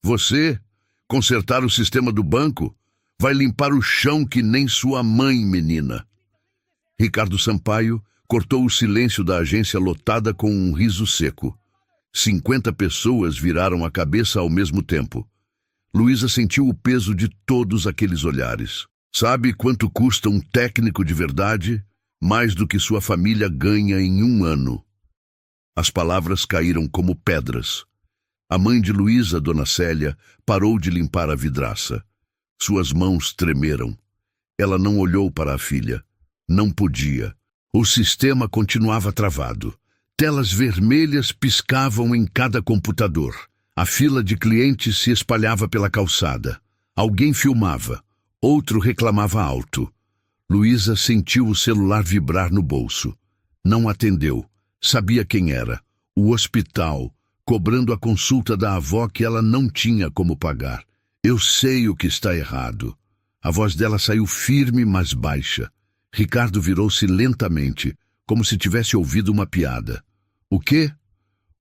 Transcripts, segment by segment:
Você? Consertar o sistema do banco? Vai limpar o chão que nem sua mãe, menina. Ricardo Sampaio cortou o silêncio da agência lotada com um riso seco. 50 pessoas viraram a cabeça ao mesmo tempo. Luísa sentiu o peso de todos aqueles olhares. Sabe quanto custa um técnico de verdade? Mais do que sua família ganha em um ano. As palavras caíram como pedras. A mãe de Luísa, Dona Célia, parou de limpar a vidraça. Suas mãos tremeram. Ela não olhou para a filha. Não podia. O sistema continuava travado. Telas vermelhas piscavam em cada computador. A fila de clientes se espalhava pela calçada. Alguém filmava. Outro reclamava alto. Luísa sentiu o celular vibrar no bolso. Não atendeu. Sabia quem era. O hospital, cobrando a consulta da avó que ela não tinha como pagar. Eu sei o que está errado. A voz dela saiu firme, mas baixa. Ricardo virou-se lentamente, como se tivesse ouvido uma piada. O quê?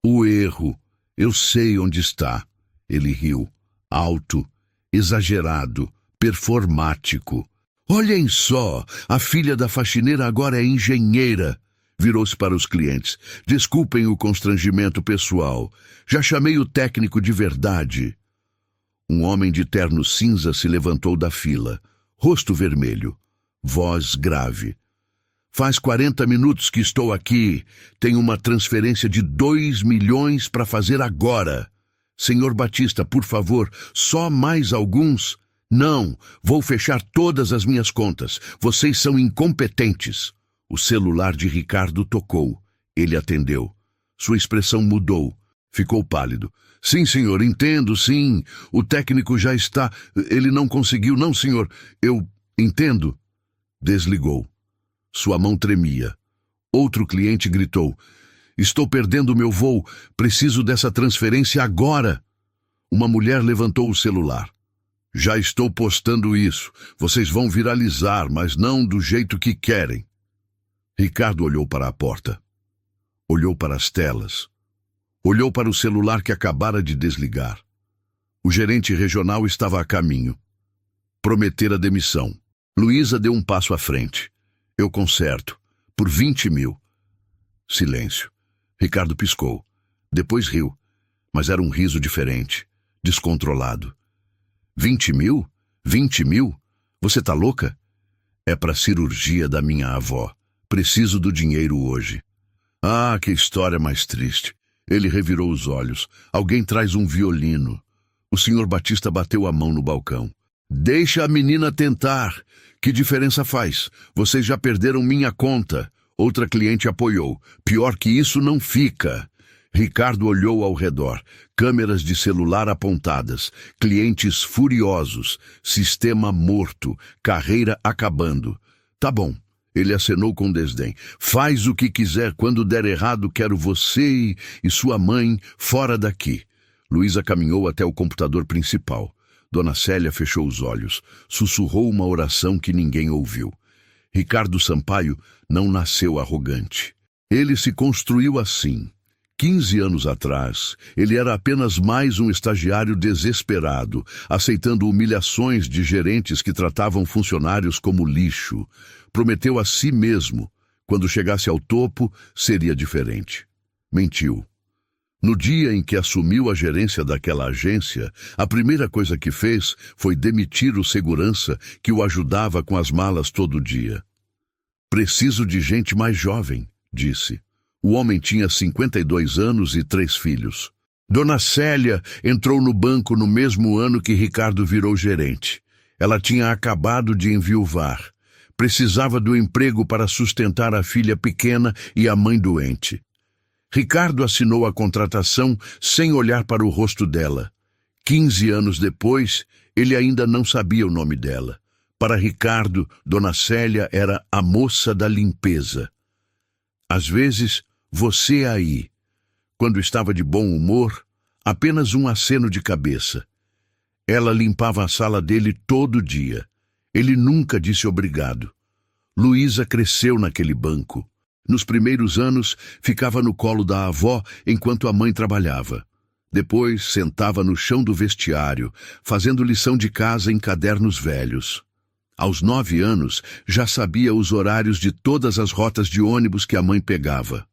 O erro. Eu sei onde está. Ele riu. Alto, exagerado, performático. Olhem só, a filha da faxineira agora é engenheira. Virou-se para os clientes. Desculpem o constrangimento pessoal. Já chamei o técnico de verdade. Um homem de terno cinza se levantou da fila. Rosto vermelho. Voz grave. Faz 40 minutos que estou aqui. Tenho uma transferência de 2 milhões para fazer agora. Senhor Batista, por favor, só mais alguns? Não, vou fechar todas as minhas contas. Vocês são incompetentes. O celular de Ricardo tocou. Ele atendeu. Sua expressão mudou. Ficou pálido. Sim, senhor, entendo, sim. O técnico já está... Ele não conseguiu, não, senhor. Eu entendo. Desligou. Sua mão tremia. Outro cliente gritou. Estou perdendo meu voo. Preciso dessa transferência agora. Uma mulher levantou o celular. Já estou postando isso. Vocês vão viralizar, mas não do jeito que querem. Ricardo olhou para a porta. Olhou para as telas. Olhou para o celular que acabara de desligar. O gerente regional estava a caminho. Prometera demissão. Luísa deu um passo à frente. Eu conserto. Por 20 mil. Silêncio. Ricardo piscou. Depois riu. Mas era um riso diferente. Descontrolado. 20 mil? 20 mil? Você tá louca? É para a cirurgia da minha avó. Preciso do dinheiro hoje. Ah, que história mais triste. Ele revirou os olhos. Alguém traz um violino. O senhor Batista bateu a mão no balcão. Deixa a menina tentar. Que diferença faz? Vocês já perderam minha conta. Outra cliente apoiou. Pior que isso não fica. Ricardo olhou ao redor. Câmeras de celular apontadas. Clientes furiosos. Sistema morto. Carreira acabando. Tá bom. Ele acenou com desdém. Faz o que quiser. Quando der errado, quero você e sua mãe fora daqui. Luísa caminhou até o computador principal. Dona Célia fechou os olhos. Sussurrou uma oração que ninguém ouviu. Ricardo Sampaio não nasceu arrogante. Ele se construiu assim. 15 anos atrás, ele era apenas mais um estagiário desesperado, aceitando humilhações de gerentes que tratavam funcionários como lixo. Prometeu a si mesmo, quando chegasse ao topo, seria diferente. Mentiu. No dia em que assumiu a gerência daquela agência, a primeira coisa que fez foi demitir o segurança que o ajudava com as malas todo dia. Preciso de gente mais jovem, disse. O homem tinha 52 anos e 3 filhos. Dona Célia entrou no banco no mesmo ano que Ricardo virou gerente. Ela tinha acabado de enviuvar. Precisava do emprego para sustentar a filha pequena e a mãe doente. Ricardo assinou a contratação sem olhar para o rosto dela. 15 anos depois, ele ainda não sabia o nome dela. Para Ricardo, Dona Célia era a moça da limpeza. Às vezes, você aí, quando estava de bom humor, apenas um aceno de cabeça. Ela limpava a sala dele todo dia. Ele nunca disse obrigado. Luísa cresceu naquele banco. Nos primeiros anos, ficava no colo da avó enquanto a mãe trabalhava. Depois sentava no chão do vestiário, fazendo lição de casa em cadernos velhos. Aos 9 anos, já sabia os horários de todas as rotas de ônibus que a mãe pegava.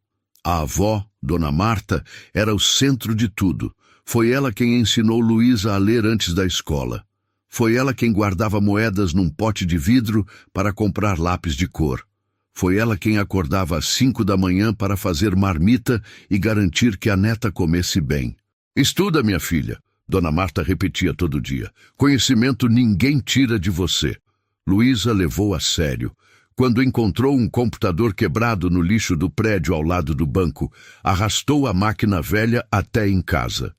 A avó, Dona Marta, era o centro de tudo. Foi ela quem ensinou Luísa a ler antes da escola. Foi ela quem guardava moedas num pote de vidro para comprar lápis de cor. Foi ela quem acordava às 5 da manhã para fazer marmita e garantir que a neta comesse bem. Estuda, minha filha, Dona Marta repetia todo dia. Conhecimento ninguém tira de você. Luísa levou a sério. Quando encontrou um computador quebrado no lixo do prédio ao lado do banco, arrastou a máquina velha até em casa.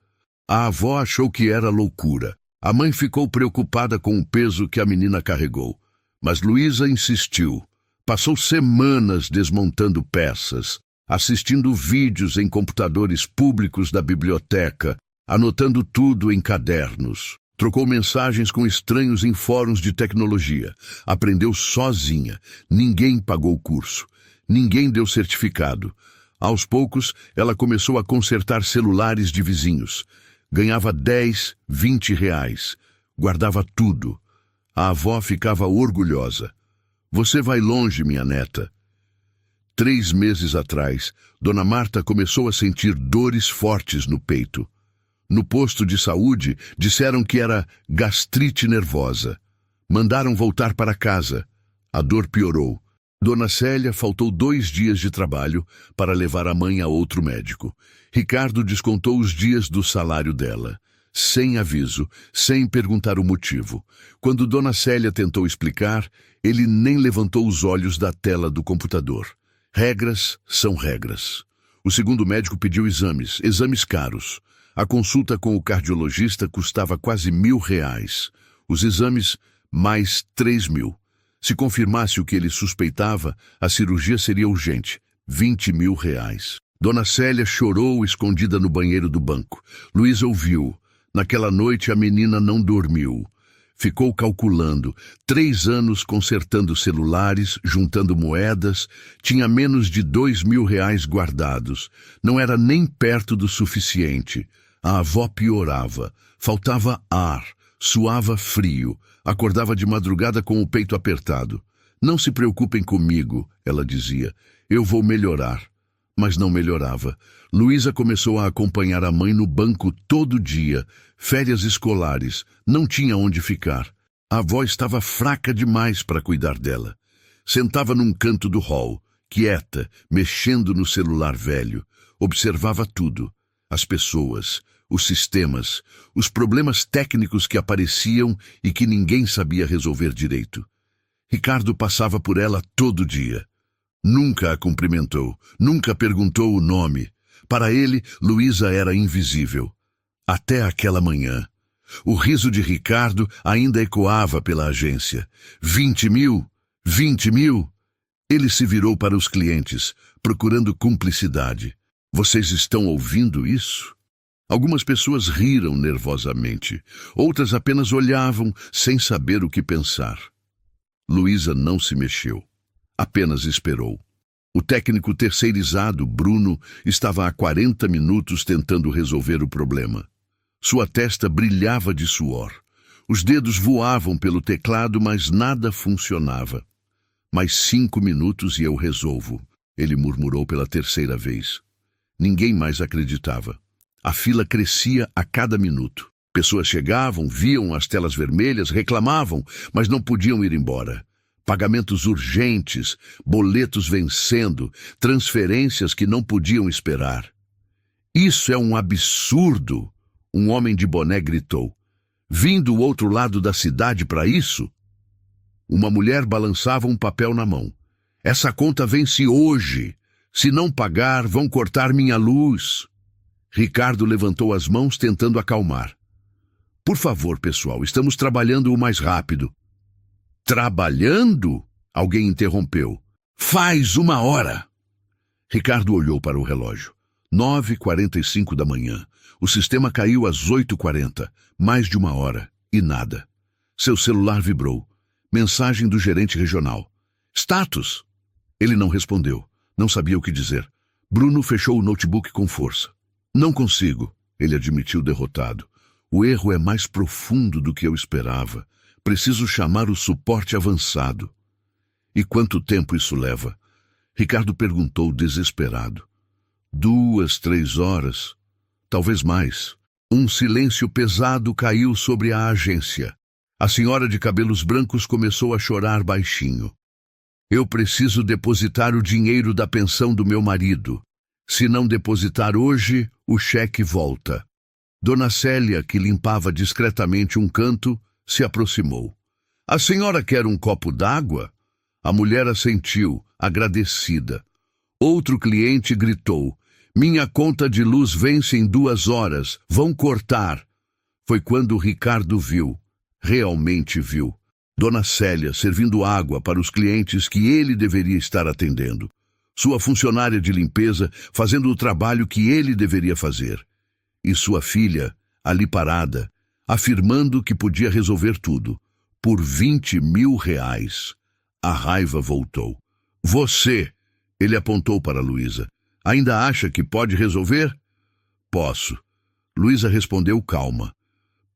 A avó achou que era loucura. A mãe ficou preocupada com o peso que a menina carregou. Mas Luísa insistiu. Passou semanas desmontando peças, assistindo vídeos em computadores públicos da biblioteca, anotando tudo em cadernos. Trocou mensagens com estranhos em fóruns de tecnologia. Aprendeu sozinha. Ninguém pagou o curso. Ninguém deu certificado. Aos poucos, ela começou a consertar celulares de vizinhos. Ganhava 10, 20 reais. Guardava tudo. A avó ficava orgulhosa. Você vai longe, minha neta. 3 meses atrás, Dona Marta começou a sentir dores fortes no peito. No posto de saúde, disseram que era gastrite nervosa. Mandaram voltar para casa. A dor piorou. Dona Célia faltou 2 dias de trabalho para levar a mãe a outro médico. Ricardo descontou os dias do salário dela, sem aviso, sem perguntar o motivo. Quando Dona Célia tentou explicar, ele nem levantou os olhos da tela do computador. Regras são regras. O segundo médico pediu exames caros. A consulta com o cardiologista custava quase R$1.000. Os exames, mais 3.000. Se confirmasse o que ele suspeitava, a cirurgia seria urgente. R$20.000. Dona Célia chorou escondida no banheiro do banco. Luísa ouviu. Naquela noite a menina não dormiu. Ficou calculando. 3 anos consertando celulares, juntando moedas. Tinha menos de R$2.000 guardados. Não era nem perto do suficiente. A avó piorava. Faltava ar. Suava frio. Acordava de madrugada com o peito apertado. Não se preocupem comigo, ela dizia. Eu vou melhorar. Mas não melhorava. Luísa começou a acompanhar a mãe no banco todo dia. Férias escolares. Não tinha onde ficar. A avó estava fraca demais para cuidar dela. Sentava num canto do hall, quieta, mexendo no celular velho. Observava tudo. As pessoas, os sistemas, os problemas técnicos que apareciam e que ninguém sabia resolver direito. Ricardo passava por ela todo dia. Nunca a cumprimentou, nunca perguntou o nome. Para ele, Luísa era invisível. Até aquela manhã. O riso de Ricardo ainda ecoava pela agência. 20.000? 20.000? Ele se virou para os clientes, procurando cumplicidade. Vocês estão ouvindo isso? Algumas pessoas riram nervosamente. Outras apenas olhavam, sem saber o que pensar. Luísa não se mexeu. Apenas esperou. O técnico terceirizado, Bruno, estava há 40 minutos tentando resolver o problema. Sua testa brilhava de suor. Os dedos voavam pelo teclado, mas nada funcionava. Mais 5 minutos e eu resolvo, ele murmurou pela 3ª vez. Ninguém mais acreditava. A fila crescia a cada minuto. Pessoas chegavam, viam as telas vermelhas, reclamavam, mas não podiam ir embora. Pagamentos urgentes, boletos vencendo, transferências que não podiam esperar. Isso é um absurdo, um homem de boné gritou. Vim do outro lado da cidade para isso? Uma mulher balançava um papel na mão. Essa conta vence hoje. Se não pagar, vão cortar minha luz. Ricardo levantou as mãos tentando acalmar. Por favor, pessoal, estamos trabalhando o mais rápido. Trabalhando? Alguém interrompeu. Faz 1 hora. Ricardo olhou para o relógio. 9h45 da manhã. O sistema caiu às 8h40. Mais de 1 hora. E nada. Seu celular vibrou. Mensagem do gerente regional. Status. Ele não respondeu. Não sabia o que dizer. Bruno fechou o notebook com força. Não consigo. Ele admitiu derrotado. O erro é mais profundo do que eu esperava. Preciso chamar o suporte avançado. E quanto tempo isso leva? Ricardo perguntou desesperado. 2, 3 horas, talvez mais. Um silêncio pesado caiu sobre a agência. A senhora de cabelos brancos começou a chorar baixinho. Eu preciso depositar o dinheiro da pensão do meu marido. Se não depositar hoje, o cheque volta. Dona Célia, que limpava discretamente um canto, se aproximou. A senhora quer um copo d'água? A mulher assentiu, agradecida. Outro cliente gritou. Minha conta de luz vence em 2 horas. Vão cortar. Foi quando Ricardo viu. Realmente viu. Dona Célia servindo água para os clientes que ele deveria estar atendendo. Sua funcionária de limpeza fazendo o trabalho que ele deveria fazer. E sua filha, ali parada, afirmando que podia resolver tudo. Por 20 mil reais. A raiva voltou. Você, ele apontou para Luísa, ainda acha que pode resolver? Posso. Luísa respondeu calma.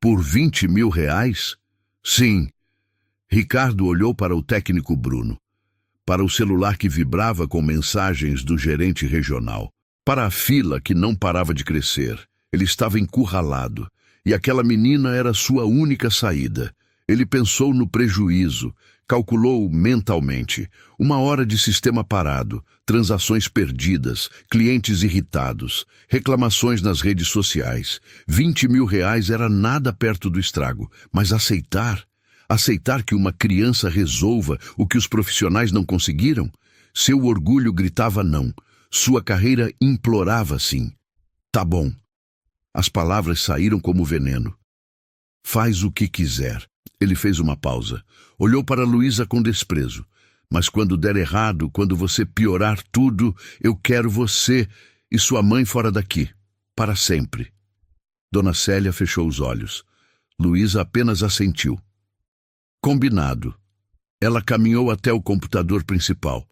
Por 20 mil reais? Sim. Ricardo olhou para o técnico Bruno, para o celular que vibrava com mensagens do gerente regional, para a fila que não parava de crescer. Ele estava encurralado, e aquela menina era sua única saída. Ele pensou no prejuízo, calculou mentalmente. 1 hora de sistema parado, transações perdidas, clientes irritados, reclamações nas redes sociais. 20 mil reais era nada perto do estrago, mas aceitar que uma criança resolva o que os profissionais não conseguiram? Seu orgulho gritava não, sua carreira implorava sim. Tá bom. As palavras saíram como veneno. Faz o que quiser. Ele fez uma pausa. Olhou para Luísa com desprezo. Mas quando der errado, quando você piorar tudo, eu quero você e sua mãe fora daqui. Para sempre. Dona Célia fechou os olhos. Luísa apenas assentiu. Combinado. Ela caminhou até o computador principal.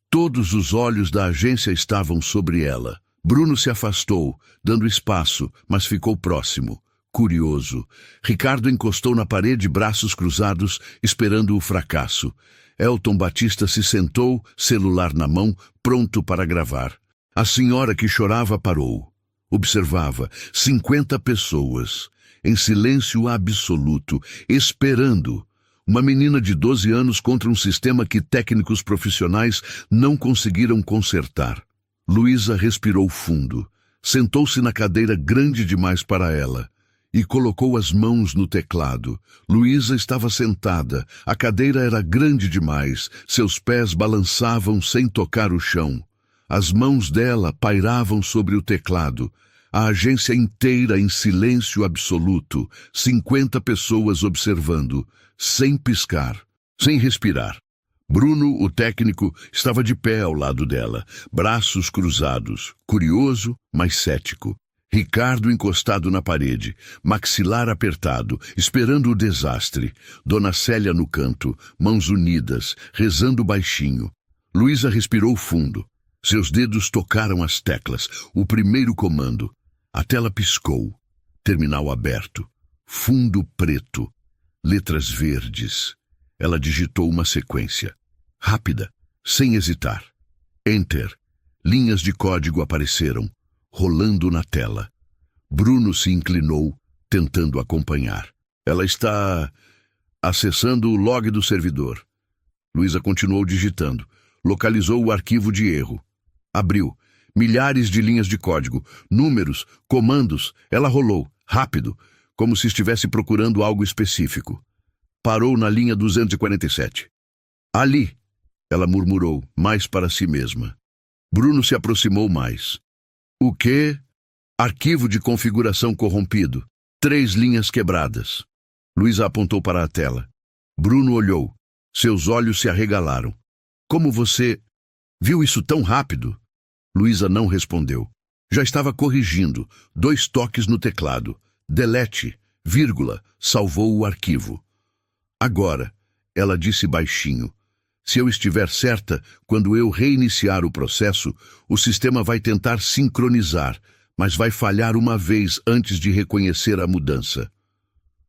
Todos os olhos da agência estavam sobre ela. Bruno se afastou, dando espaço, mas ficou próximo. Curioso. Ricardo encostou na parede, braços cruzados, esperando o fracasso. Elton Batista se sentou, celular na mão, pronto para gravar. A senhora que chorava parou. Observava 50 pessoas, em silêncio absoluto, esperando. Uma menina de 12 anos contra um sistema que técnicos profissionais não conseguiram consertar. Luísa respirou fundo. Sentou-se na cadeira grande demais para ela e colocou as mãos no teclado. Luísa estava sentada. A cadeira era grande demais. Seus pés balançavam sem tocar o chão. As mãos dela pairavam sobre o teclado. A agência inteira em silêncio absoluto. 50 pessoas observando, sem piscar, sem respirar. Bruno, o técnico, estava de pé ao lado dela, braços cruzados, curioso, mas cético. Ricardo encostado na parede, maxilar apertado, esperando o desastre. Dona Célia no canto, mãos unidas, rezando baixinho. Luísa respirou fundo. Seus dedos tocaram as teclas. O primeiro comando. A tela piscou. Terminal aberto. Fundo preto. Letras verdes. Ela digitou uma sequência. Rápida, sem hesitar. Enter. Linhas de código apareceram, rolando na tela. Bruno se inclinou, tentando acompanhar. Ela está acessando o log do servidor. Luísa continuou digitando. Localizou o arquivo de erro. Abriu. Milhares de linhas de código, números, comandos. Ela rolou, rápido, como se estivesse procurando algo específico. Parou na linha 247. Ali, ela murmurou, mais para si mesma. Bruno se aproximou mais. O quê? Arquivo de configuração corrompido. 3 linhas quebradas. Luísa apontou para a tela. Bruno olhou. Seus olhos se arregalaram. Como você viu isso tão rápido? Luísa não respondeu. Já estava corrigindo. 2 toques no teclado. Delete, vírgula, salvou o arquivo. Agora, ela disse baixinho. Se eu estiver certa, quando eu reiniciar o processo, o sistema vai tentar sincronizar, mas vai falhar uma vez antes de reconhecer a mudança.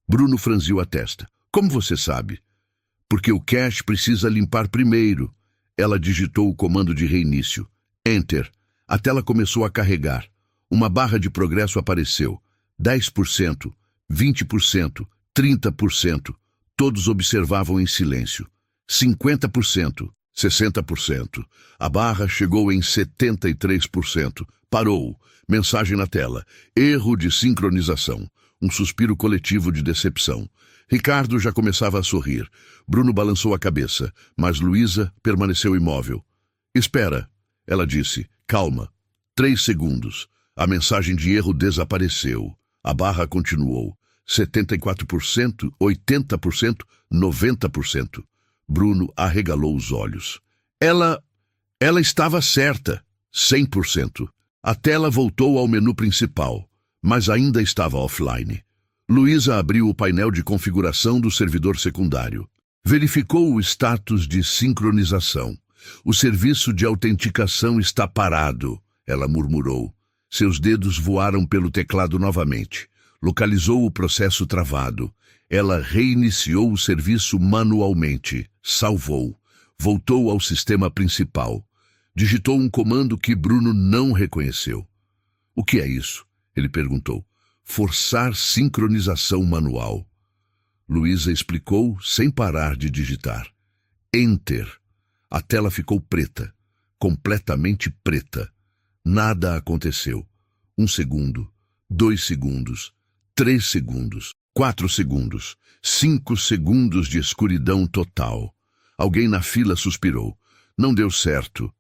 Bruno franziu a testa. Como você sabe? Porque o cache precisa limpar primeiro. Ela digitou o comando de reinício. Enter. A tela começou a carregar. Uma barra de progresso apareceu. 10%, 20%, 30%. Todos observavam em silêncio. 50%, 60%. A barra chegou em 73%. Parou. Mensagem na tela. Erro de sincronização. Um suspiro coletivo de decepção. Ricardo já começava a sorrir. Bruno balançou a cabeça, mas Luísa permaneceu imóvel. Espera, ela disse. Calma. 3 segundos. A mensagem de erro desapareceu. A barra continuou. 74%, 80%, 90%. Bruno arregalou os olhos. Ela estava certa. 100%. A tela voltou ao menu principal, mas ainda estava offline. Luísa abriu o painel de configuração do servidor secundário. Verificou o status de sincronização. O serviço de autenticação está parado, ela murmurou. Seus dedos voaram pelo teclado novamente. Localizou o processo travado. Ela reiniciou o serviço manualmente. Salvou. Voltou ao sistema principal. Digitou um comando que Bruno não reconheceu. O que é isso? Ele perguntou. Forçar sincronização manual. Luísa explicou sem parar de digitar. Enter. A tela ficou preta. Completamente preta. Nada aconteceu. 1 segundo. 2 segundos. 3 segundos. 4 segundos. 5 segundos de escuridão total. Alguém na fila suspirou. Não deu certo.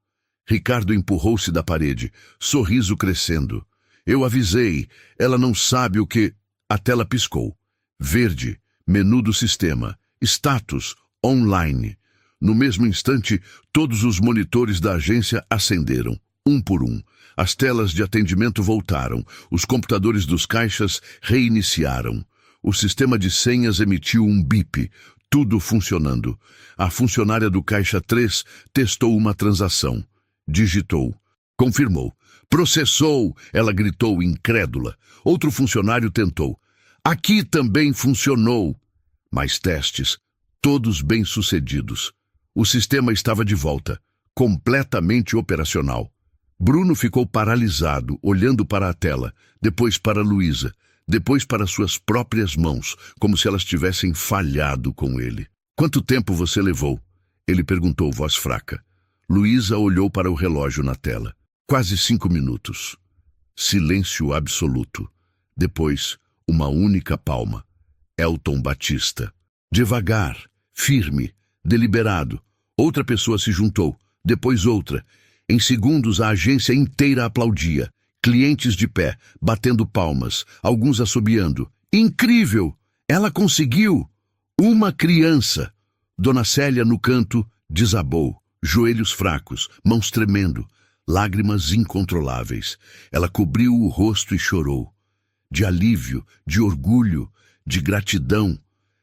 Ricardo empurrou-se da parede, sorriso crescendo. Eu avisei, ela não sabe o que... A tela piscou. Verde, menu do sistema, status, online. No mesmo instante, todos os monitores da agência acenderam, um por um. As telas de atendimento voltaram, os computadores dos caixas reiniciaram. O sistema de senhas emitiu um bip, tudo funcionando. A funcionária do Caixa 3 testou uma transação. Digitou. Confirmou. Processou, ela gritou incrédula. Outro funcionário tentou. Aqui também funcionou. Mais testes, todos bem-sucedidos. O sistema estava de volta, completamente operacional. Bruno ficou paralisado, olhando para a tela, depois para Luísa, depois para suas próprias mãos, como se elas tivessem falhado com ele. Quanto tempo você levou? Ele perguntou, voz fraca. Luísa olhou para o relógio na tela. Quase 5 minutos. Silêncio absoluto. Depois, uma única palma. Elton Batista. Devagar, firme, deliberado. Outra pessoa se juntou, depois outra. Em segundos, a agência inteira aplaudia. Clientes de pé, batendo palmas, alguns assobiando. Incrível! Ela conseguiu! Uma criança! Dona Célia, no canto, desabou. Joelhos fracos, mãos tremendo, lágrimas incontroláveis. Ela cobriu o rosto e chorou. De alívio, de orgulho, de gratidão.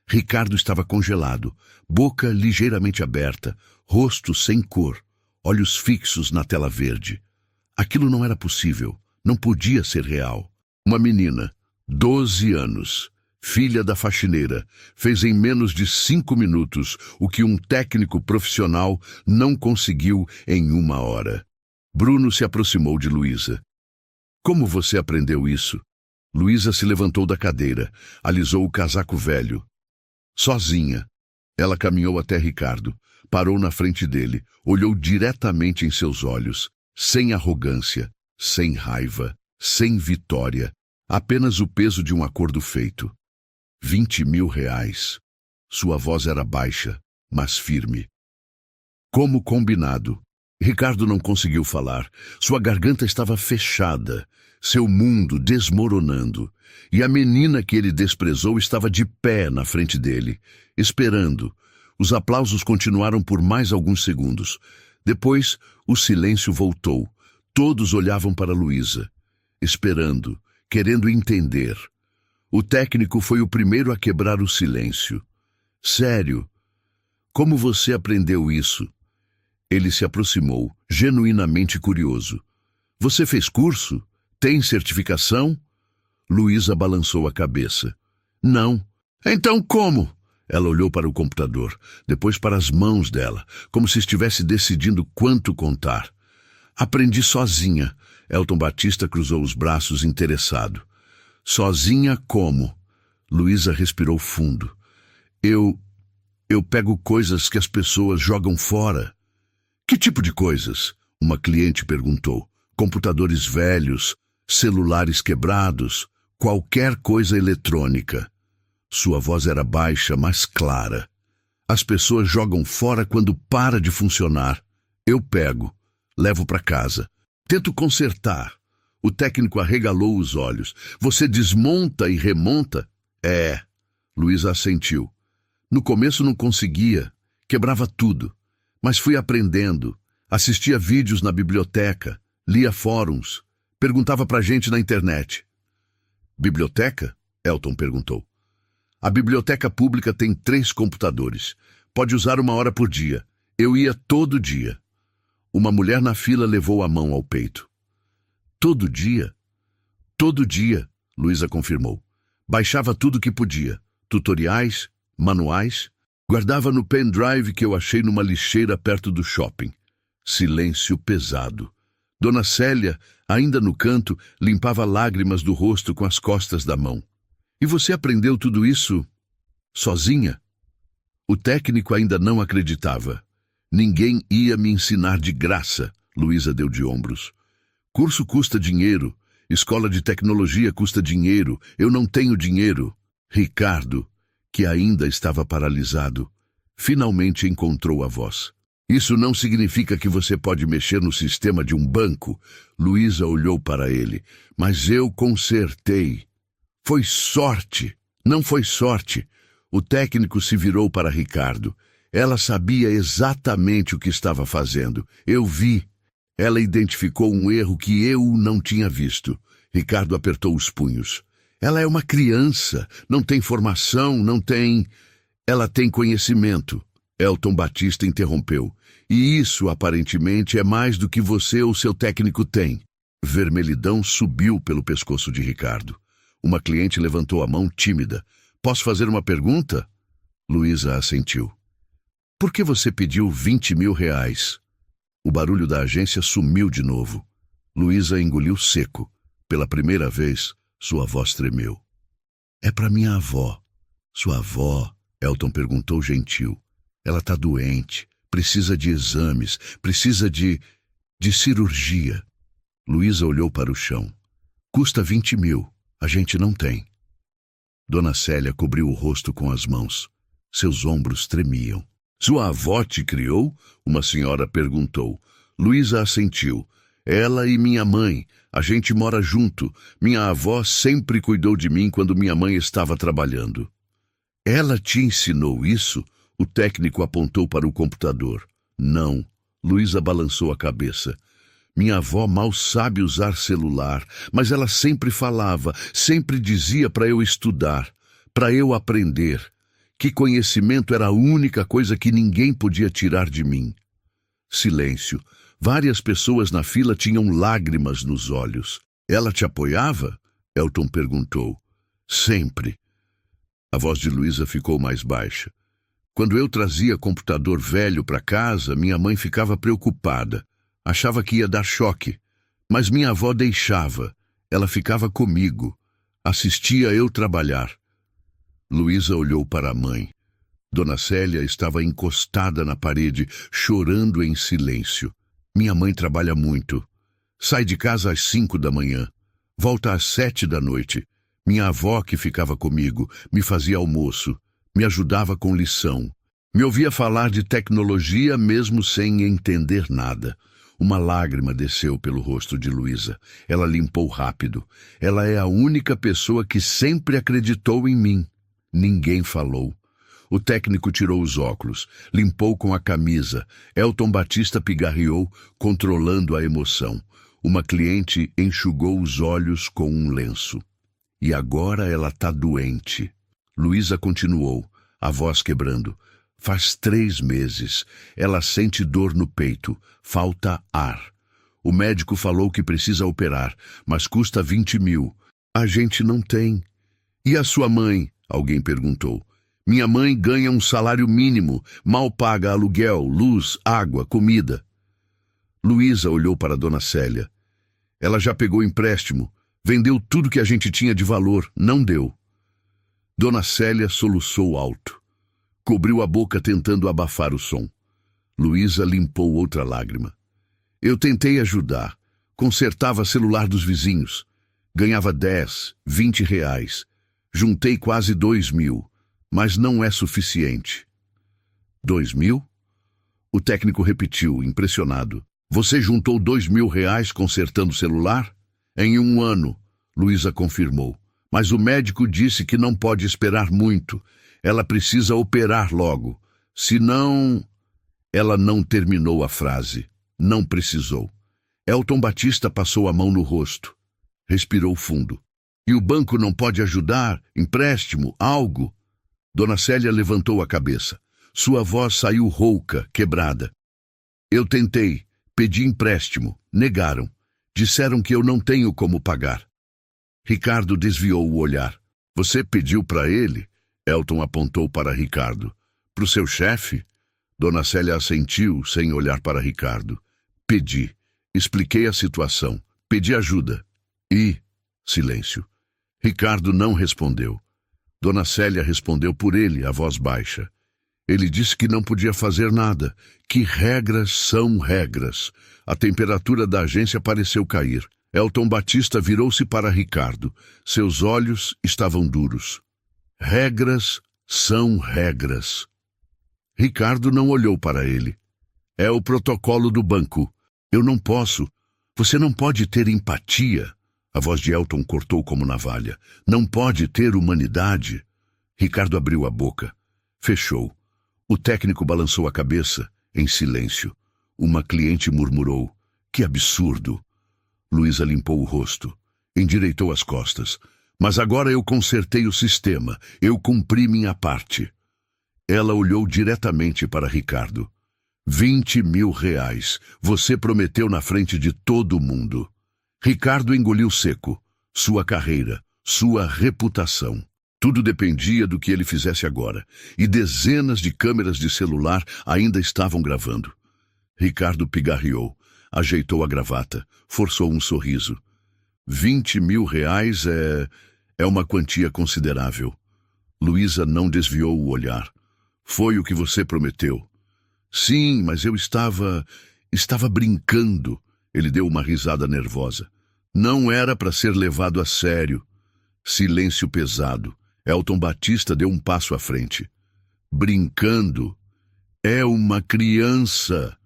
Ricardo estava congelado, boca ligeiramente aberta, rosto sem cor, olhos fixos na tela verde. Aquilo não era possível, não podia ser real. Uma menina, 12 anos, filha da faxineira, fez em menos de 5 minutos o que um técnico profissional não conseguiu em 1 hora. Bruno se aproximou de Luísa. Como você aprendeu isso? Luísa se levantou da cadeira, alisou o casaco velho. Sozinha. Ela caminhou até Ricardo, parou na frente dele, olhou diretamente em seus olhos, sem arrogância, sem raiva, sem vitória, apenas o peso de um acordo feito. 20.000 reais. Sua voz era baixa, mas firme. Como combinado. Ricardo não conseguiu falar. Sua garganta estava fechada, seu mundo desmoronando. E a menina que ele desprezou estava de pé na frente dele, esperando. Os aplausos continuaram por mais alguns segundos. Depois, o silêncio voltou. Todos olhavam para Luísa, esperando, querendo entender. O técnico foi o primeiro a quebrar o silêncio. Sério? Como você aprendeu isso? Ele se aproximou, genuinamente curioso. Você fez curso? Tem certificação? Luísa balançou a cabeça. Não. Então como? Ela olhou para o computador, depois para as mãos dela, como se estivesse decidindo quanto contar. Aprendi sozinha. Elton Batista cruzou os braços interessado. Sozinha como? Luísa respirou fundo. Eu pego coisas que as pessoas jogam fora. Que tipo de coisas? Uma cliente perguntou. Computadores velhos, celulares quebrados, qualquer coisa eletrônica. Sua voz era baixa, mas clara. As pessoas jogam fora quando para de funcionar. Eu pego, levo para casa. Tento consertar. O técnico arregalou os olhos. Você desmonta e remonta? É. Luísa assentiu. No começo não conseguia. Quebrava tudo. Mas fui aprendendo. Assistia vídeos na biblioteca. Lia fóruns. Perguntava pra gente na internet. Biblioteca? Elton perguntou. A biblioteca pública tem 3 computadores. Pode usar 1 hora por dia. Eu ia todo dia. Uma mulher na fila levou a mão ao peito. Todo dia? Todo dia, Luísa confirmou. Baixava tudo que podia. Tutoriais, manuais. Guardava no pendrive que eu achei numa lixeira perto do shopping. Silêncio pesado. Dona Célia, ainda no canto, limpava lágrimas do rosto com as costas da mão. E você aprendeu tudo isso sozinha? O técnico ainda não acreditava. Ninguém ia me ensinar de graça, Luísa deu de ombros. Curso custa dinheiro, escola de tecnologia custa dinheiro, eu não tenho dinheiro. Ricardo, que ainda estava paralisado, finalmente encontrou a voz. Isso não significa que você pode mexer no sistema de um banco. Luísa olhou para ele. Mas eu consertei. Foi sorte. Não foi sorte. O técnico se virou para Ricardo. Ela sabia exatamente o que estava fazendo. Eu vi. Ela identificou um erro que eu não tinha visto. Ricardo apertou os punhos. Ela é uma criança. Não tem formação, não tem... Ela tem conhecimento. Elton Batista interrompeu. E isso, aparentemente, é mais do que você ou seu técnico tem. Vermelhidão subiu pelo pescoço de Ricardo. Uma cliente levantou a mão tímida. Posso fazer uma pergunta? Luísa assentiu. Por que você pediu 20 mil reais? O barulho da agência sumiu de novo. Luísa engoliu seco. Pela primeira vez, sua voz tremeu. É para minha avó. Sua avó? Elton perguntou gentil. Ela está doente, precisa de exames, precisa de cirurgia. Luísa olhou para o chão. Custa 20 mil, a gente não tem. Dona Célia cobriu o rosto com as mãos. Seus ombros tremiam. Sua avó te criou? Uma senhora perguntou. Luísa assentiu. Ela e minha mãe, a gente mora junto. Minha avó sempre cuidou de mim quando minha mãe estava trabalhando. Ela te ensinou isso? O técnico apontou para o computador. Não. Luísa balançou a cabeça. Minha avó mal sabe usar celular, mas ela sempre falava, sempre dizia para eu estudar, para eu aprender, que conhecimento era a única coisa que ninguém podia tirar de mim. Silêncio. Várias pessoas na fila tinham lágrimas nos olhos. Ela te apoiava? Elton perguntou. Sempre. A voz de Luísa ficou mais baixa. Quando eu trazia computador velho para casa, minha mãe ficava preocupada. Achava que ia dar choque. Mas minha avó deixava. Ela ficava comigo. Assistia eu trabalhar. Luísa olhou para a mãe. Dona Célia estava encostada na parede, chorando em silêncio. Minha mãe trabalha muito. Sai de casa às 5 da manhã. Volta às 7 da noite. Minha avó, que ficava comigo, me fazia almoço. Me ajudava com lição. Me ouvia falar de tecnologia mesmo sem entender nada. Uma lágrima desceu pelo rosto de Luísa. Ela limpou rápido. Ela é a única pessoa que sempre acreditou em mim. Ninguém falou. O técnico tirou os óculos, limpou com a camisa. Elton Batista pigarreou, controlando a emoção. Uma cliente enxugou os olhos com um lenço. E agora ela está doente. Luísa continuou, a voz quebrando. Faz 3 meses. Ela sente dor no peito. Falta ar. O médico falou que precisa operar, mas custa 20 mil. A gente não tem. E a sua mãe? Alguém perguntou. Minha mãe ganha um salário mínimo, mal paga aluguel, luz, água, comida. Luísa olhou para Dona Célia. Ela já pegou empréstimo, vendeu tudo que a gente tinha de valor, não deu. Dona Célia soluçou alto. Cobriu a boca tentando abafar o som. Luísa limpou outra lágrima. Eu tentei ajudar. Consertava celular dos vizinhos. Ganhava 10, 20 reais. Juntei quase 2 mil, mas não é suficiente. 2 mil? O técnico repetiu, impressionado. Você juntou 2 mil reais consertando o celular? Em 1 ano, Luísa confirmou. Mas o médico disse que não pode esperar muito. Ela precisa operar logo. Senão... Ela não terminou a frase. Não precisou. Elton Batista passou a mão no rosto. Respirou fundo. E o banco não pode ajudar? Empréstimo? Algo? Dona Célia levantou a cabeça. Sua voz saiu rouca, quebrada. Eu tentei. Pedi empréstimo. Negaram. Disseram que eu não tenho como pagar. Ricardo desviou o olhar. Você pediu para ele? Elton apontou para Ricardo. Para o seu chefe? Dona Célia assentiu, sem olhar para Ricardo. Pedi. Expliquei a situação. Pedi ajuda. E... silêncio. Ricardo não respondeu. Dona Célia respondeu por ele, a voz baixa. Ele disse que não podia fazer nada, que regras são regras. A temperatura da agência pareceu cair. Elton Batista virou-se para Ricardo. Seus olhos estavam duros. Regras são regras. Ricardo não olhou para ele. É o protocolo do banco. Eu não posso. Você não pode ter empatia. A voz de Elton cortou como navalha. Não pode ter humanidade. Ricardo abriu a boca. Fechou. O técnico balançou a cabeça, em silêncio. Uma cliente murmurou. Que absurdo. Luísa limpou o rosto. Endireitou as costas. Mas agora eu consertei o sistema. Eu cumpri minha parte. Ela olhou diretamente para Ricardo. 20 mil reais. Você prometeu na frente de todo mundo. Ricardo engoliu seco. Sua carreira, sua reputação. Tudo dependia do que ele fizesse agora. E dezenas de câmeras de celular ainda estavam gravando. Ricardo pigarreou. Ajeitou a gravata. Forçou um sorriso. 20 mil reais é uma quantia considerável. Luísa não desviou o olhar. Foi o que você prometeu. Sim, mas eu estava brincando. Ele deu uma risada nervosa. Não era para ser levado a sério. Silêncio pesado. Elton Batista deu um passo à frente. Brincando? É uma criança.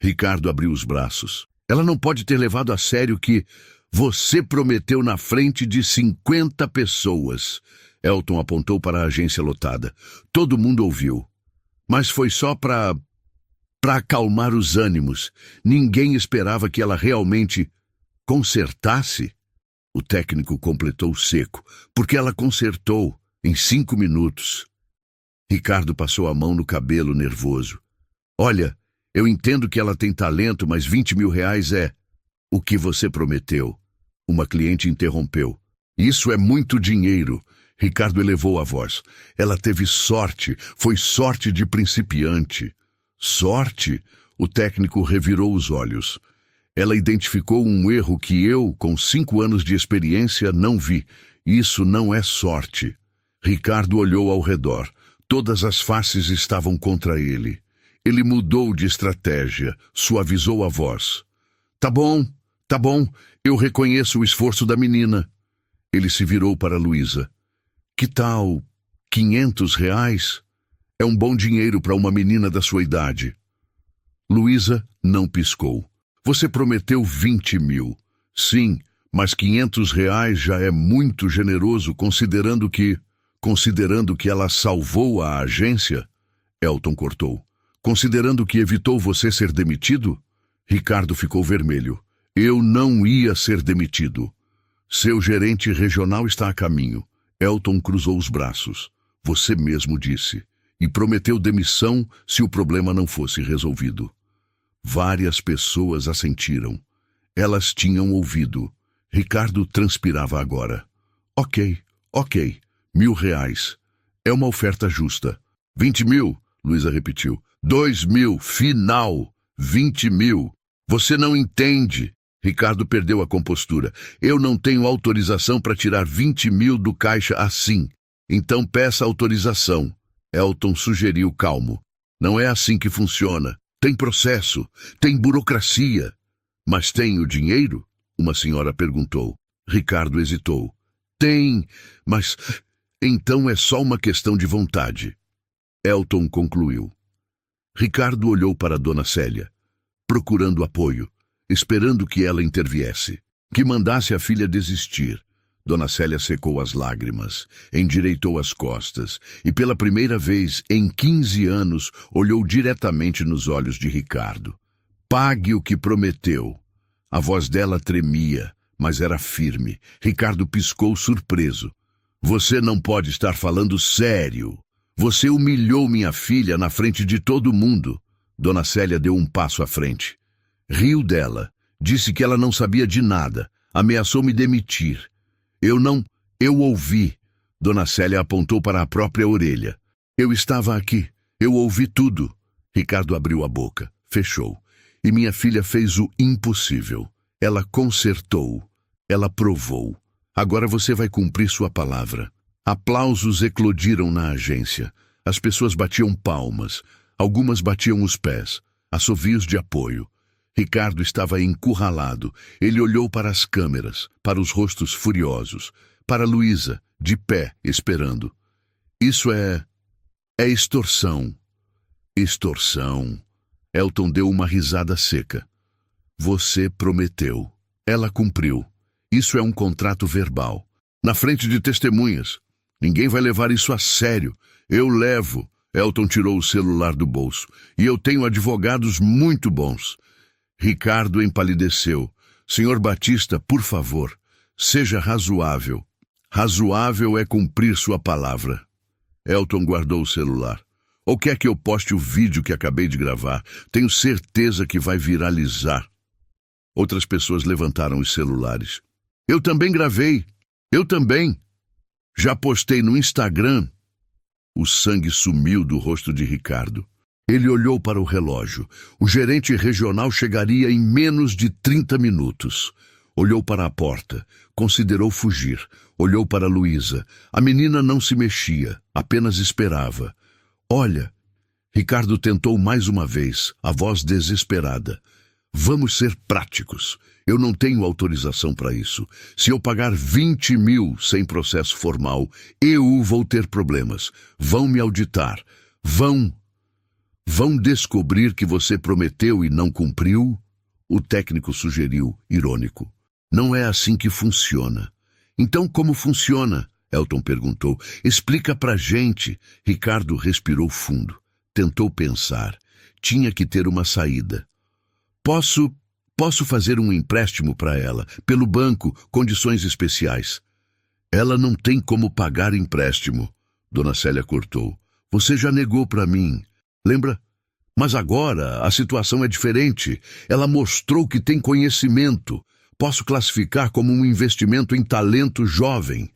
Ricardo abriu os braços. Ela não pode ter levado a sério que você prometeu na frente de 50 pessoas. Elton apontou para a agência lotada. Todo mundo ouviu. Mas foi só para acalmar os ânimos. Ninguém esperava que ela realmente consertasse. O técnico completou seco, porque ela consertou em 5 minutos. Ricardo passou a mão no cabelo nervoso. Olha, eu entendo que ela tem talento, mas 20 mil reais é o que você prometeu. Uma cliente interrompeu. Isso é muito dinheiro. Ricardo elevou a voz. Ela teve sorte, foi sorte de principiante. Sorte? O técnico revirou os olhos. Ela identificou um erro que eu, com 5 anos de experiência, não vi. Isso não é sorte. Ricardo olhou ao redor. Todas as faces estavam contra ele. Ele mudou de estratégia, suavizou a voz. Tá bom, eu reconheço o esforço da menina. Ele se virou para Luísa. Que tal 500 reais? É um bom dinheiro para uma menina da sua idade. Luísa não piscou. Você prometeu 20 mil. Sim, mas 500 reais já é muito generoso considerando que ela salvou a agência. Elton cortou. Considerando que evitou você ser demitido? Ricardo ficou vermelho. Eu não ia ser demitido. Seu gerente regional está a caminho. Elton cruzou os braços. Você mesmo disse. E prometeu demissão se o problema não fosse resolvido. Várias pessoas assentiram. Elas tinham ouvido. Ricardo transpirava agora. Ok. 1.000 reais. É uma oferta justa. 20.000, Luísa repetiu. 2.000, final. 20.000. Você não entende. Ricardo perdeu a compostura. Eu não tenho autorização para tirar 20.000 do caixa assim. Então peça autorização. Elton sugeriu calmo. Não é assim que funciona. Tem processo, tem burocracia. Mas tem o dinheiro? Uma senhora perguntou. Ricardo hesitou. Tem, mas então é só uma questão de vontade. Elton concluiu. Ricardo olhou para Dona Célia, procurando apoio, esperando que ela interviesse, que mandasse a filha desistir. Dona Célia secou as lágrimas, endireitou as costas e, pela primeira vez em 15 anos, olhou diretamente nos olhos de Ricardo. Pague o que prometeu. A voz dela tremia, mas era firme. Ricardo piscou surpreso. Você não pode estar falando sério. Você humilhou minha filha na frente de todo mundo. Dona Célia deu um passo à frente. Riu dela, disse que ela não sabia de nada, ameaçou me demitir. Eu ouvi. Dona Célia apontou para a própria orelha. Eu estava aqui, eu ouvi tudo. Ricardo abriu a boca, fechou. E minha filha fez o impossível. Ela consertou, ela provou. Agora você vai cumprir sua palavra. Aplausos eclodiram na agência. As pessoas batiam palmas, algumas batiam os pés, assovios de apoio. Ricardo estava encurralado. Ele olhou para as câmeras, para os rostos furiosos, para Luísa, de pé, esperando. Isso é extorsão. Extorsão. Elton deu uma risada seca. Você prometeu. Ela cumpriu. Isso é um contrato verbal. Na frente de testemunhas. Ninguém vai levar isso a sério. Eu levo. Elton tirou o celular do bolso. E eu tenho advogados muito bons. Ricardo empalideceu. Senhor Batista, por favor, seja razoável. Razoável é cumprir sua palavra. Elton guardou o celular. Ou quer que eu poste o vídeo que acabei de gravar? Tenho certeza que vai viralizar. Outras pessoas levantaram os celulares. Eu também gravei. Eu também. Já postei no Instagram. O sangue sumiu do rosto de Ricardo. Ele olhou para o relógio. O gerente regional chegaria em menos de 30 minutos. Olhou para a porta. Considerou fugir. Olhou para Luísa. A menina não se mexia, apenas esperava. Olha, Ricardo tentou mais uma vez, a voz desesperada. Vamos ser práticos. Eu não tenho autorização para isso. Se eu pagar 20.000 sem processo formal, eu vou ter problemas. Vão me auditar. Vão descobrir que você prometeu e não cumpriu? O técnico sugeriu, irônico. Não é assim que funciona. Então como funciona? Elton perguntou. Explica pra gente. Ricardo respirou fundo. Tentou pensar. Tinha que ter uma saída. Posso fazer um empréstimo para ela, pelo banco, condições especiais. Ela não tem como pagar empréstimo. Dona Célia cortou. Você já negou para mim. Lembra? Mas agora a situação é diferente. Ela mostrou que tem conhecimento. Posso classificar como um investimento em talento jovem.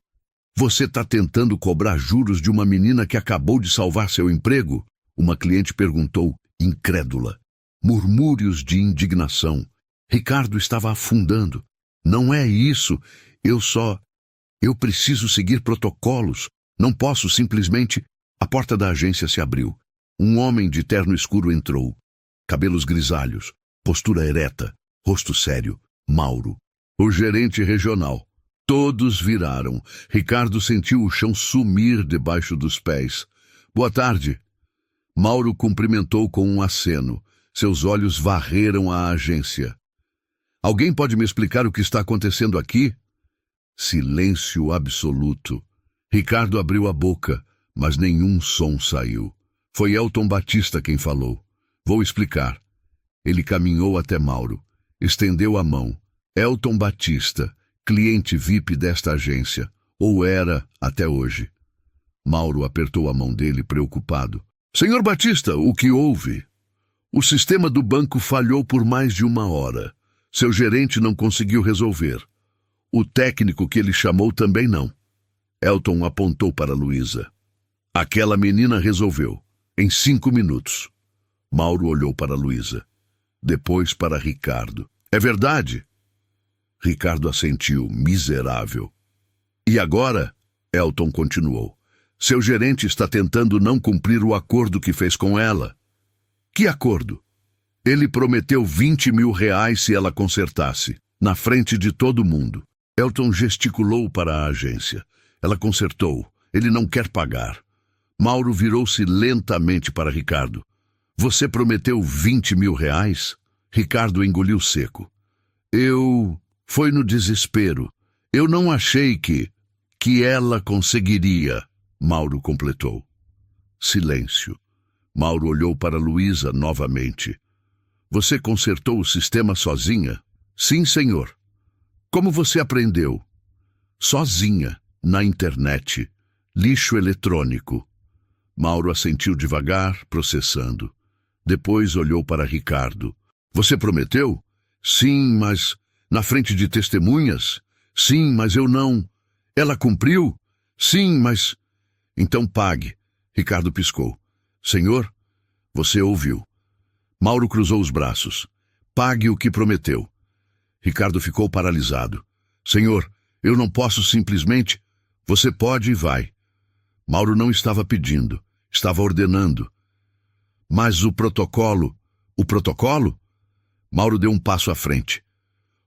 Você está tentando cobrar juros de uma menina que acabou de salvar seu emprego? Uma cliente perguntou, incrédula. Murmúrios de indignação. Ricardo estava afundando. Não é isso. Eu preciso seguir protocolos. Não posso simplesmente... A porta da agência se abriu. Um homem de terno escuro entrou. Cabelos grisalhos, postura ereta, rosto sério. Mauro, o gerente regional. Todos viraram. Ricardo sentiu o chão sumir debaixo dos pés. Boa tarde. Mauro cumprimentou com um aceno. Seus olhos varreram a agência. Alguém pode me explicar o que está acontecendo aqui? Silêncio absoluto. Ricardo abriu a boca, mas nenhum som saiu. Foi Elton Batista quem falou. Vou explicar. Ele caminhou até Mauro. Estendeu a mão. Elton Batista, cliente VIP desta agência. Ou era, até hoje. Mauro apertou a mão dele, preocupado. Senhor Batista, o que houve? O sistema do banco falhou por mais de 1 hora. Seu gerente não conseguiu resolver. O técnico que ele chamou também não. Elton apontou para Luísa. Aquela menina resolveu, em 5 minutos. Mauro olhou para Luísa. Depois para Ricardo. É verdade? Ricardo assentiu, miserável. E agora? Elton continuou. Seu gerente está tentando não cumprir o acordo que fez com ela. Que acordo? Ele prometeu 20 mil reais se ela consertasse, na frente de todo mundo. Elton gesticulou para a agência. Ela consertou. Ele não quer pagar. Mauro virou-se lentamente para Ricardo. Você prometeu 20 mil reais? Ricardo engoliu seco. Foi no desespero. Eu não achei que ela conseguiria, Mauro completou. Silêncio. Mauro olhou para Luísa novamente. Você consertou o sistema sozinha? Sim, senhor. Como você aprendeu? Sozinha, na internet. Lixo eletrônico. Mauro assentiu devagar, processando. Depois olhou para Ricardo. Você prometeu? Sim, mas... Na frente de testemunhas? Sim, mas eu não. Ela cumpriu? Sim, mas... Então pague. Ricardo piscou. Senhor, você ouviu. Mauro cruzou os braços. Pague o que prometeu. Ricardo ficou paralisado. Senhor, eu não posso simplesmente... Você pode e vai. Mauro não estava pedindo, estava ordenando. Mas o protocolo... O protocolo? Mauro deu um passo à frente.